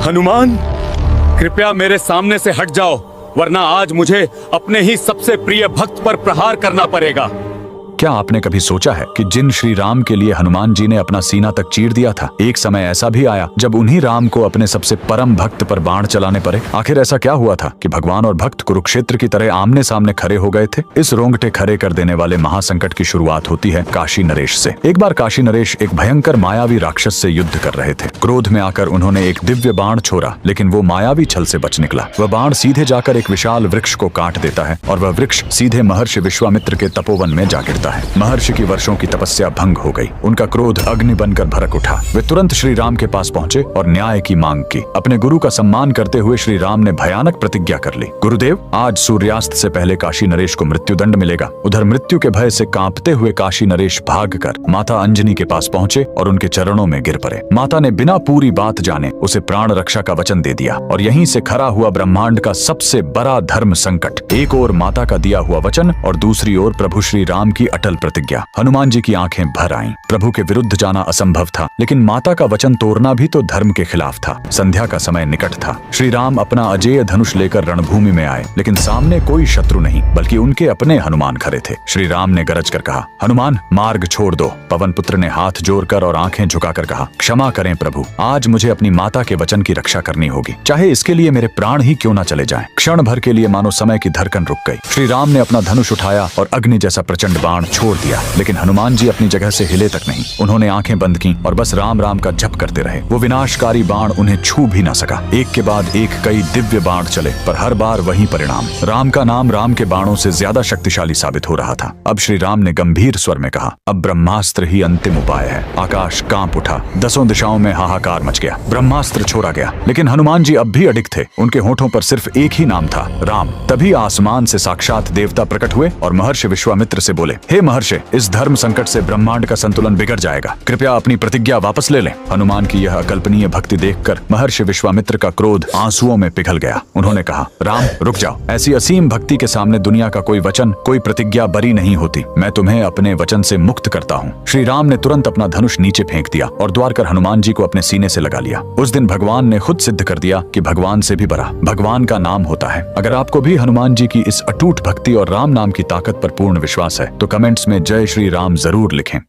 हनुमान, कृपया मेरे सामने से हट जाओ, वरना आज मुझे अपने ही सबसे प्रिय भक्त पर प्रहार करना पड़ेगा। क्या आपने कभी सोचा है कि जिन श्री राम के लिए हनुमान जी ने अपना सीना तक चीर दिया था, एक समय ऐसा भी आया जब उन्हीं राम को अपने सबसे परम भक्त पर बाण चलाने पड़े। आखिर ऐसा क्या हुआ था कि भगवान और भक्त कुरुक्षेत्र की तरह आमने सामने खड़े हो गए थे? इस रोंगटे खड़े कर देने वाले महासंकट की शुरुआत होती है काशी नरेश से। एक बार काशी नरेश एक भयंकर मायावी राक्षस से युद्ध कर रहे थे। क्रोध में आकर उन्होंने एक दिव्य बाण छोड़ा, लेकिन वो मायावी छल से बच निकला। वह बाण सीधे जाकर एक विशाल वृक्ष को काट देता है और वह वृक्ष सीधे महर्षि विश्वामित्र के तपोवन में जा गिरता है। महर्षि की वर्षों की तपस्या भंग हो गई। उनका क्रोध अग्नि बनकर भड़क उठा। वे तुरंत श्री राम के पास पहुंचे और न्याय की मांग की। अपने गुरु का सम्मान करते हुए श्री राम ने भयानक प्रतिज्ञा कर ली। गुरुदेव, आज सूर्यास्त से पहले काशी नरेश को मृत्युदंड मिलेगा। उधर मृत्यु के भय से कांपते हुए काशी नरेश भागकर माता अंजनी के पास पहुंचे और उनके चरणों में गिर पड़े। माता ने बिना पूरी बात जाने उसे प्राण रक्षा का वचन दे दिया और यहीं से खड़ा हुआ ब्रह्मांड का सबसे बड़ा धर्म संकट। एक ओर माता का दिया हुआ वचन और दूसरी ओर प्रभु श्री राम की अटल प्रतिज्ञा। हनुमान जी की आंखें भर आईं। प्रभु के विरुद्ध जाना असंभव था, लेकिन माता का वचन तोड़ना भी तो धर्म के खिलाफ था। संध्या का समय निकट था। श्री राम अपना अजेय धनुष लेकर रणभूमि में आए, लेकिन सामने कोई शत्रु नहीं, बल्कि उनके अपने हनुमान खड़े थे। श्री राम ने गरज कर कहा, हनुमान, मार्ग छोड़ दो। पवन पुत्र ने हाथ जोड़कर और आंखें झुकाकर कहा, क्षमा करें प्रभु, आज मुझे अपनी माता के वचन की रक्षा करनी होगी, चाहे इसके लिए मेरे प्राण ही क्यों न चले जाएं। क्षण भर के लिए मानो समय की धड़कन रुक गई। श्री राम ने अपना धनुष उठाया और अग्नि जैसा प्रचंड बाण छोड़ दिया, लेकिन हनुमान जी अपनी जगह से हिले तक नहीं। उन्होंने आंखें बंद की और बस राम राम का जप करते रहे। वो विनाशकारी बाण उन्हें छू भी न सका। एक के बाद एक कई दिव्य बाण चले, पर हर बार वही परिणाम। राम का नाम राम के बाणों से ज्यादा शक्तिशाली साबित हो रहा था। अब श्री राम ने गंभीर स्वर में कहा, अब ब्रह्मास्त्र ही अंतिम उपाय है। आकाश कांप उठा, दसों दिशाओं में हाहाकार मच गया। ब्रह्मास्त्र छोड़ा गया, लेकिन हनुमान जी अब भी अडिग थे। उनके होठों पर सिर्फ एक ही नाम था, राम। तभी आसमान से साक्षात देवता प्रकट हुए और महर्षि विश्वामित्र से बोले, हे महर्षि, इस धर्म संकट से ब्रह्मांड का संतुलन बिगड़ जाएगा, कृपया अपनी प्रतिज्ञा वापस ले लें। हनुमान की यह अकल्पनीय भक्ति देखकर महर्षि विश्वामित्र का क्रोध आंसुओं में पिघल गया। उन्होंने कहा, राम रुक जाओ, ऐसी असीम भक्ति के सामने दुनिया का कोई वचन, कोई प्रतिज्ञा बरी नहीं होती। मैं तुम्हें अपने वचन से मुक्त करता हूँ। श्री राम ने तुरंत अपना धनुष नीचे फेंक दिया और द्वार कर हनुमान जी को अपने सीने से लगा लिया। उस दिन भगवान ने खुद सिद्ध कर दिया कि भगवान से भी बड़ा भगवान का नाम होता है। अगर आपको भी हनुमान जी की इस अटूट भक्ति और राम नाम की ताकत पर पूर्ण विश्वास है तो कमेंट्स में जय श्री राम जरूर लिखें।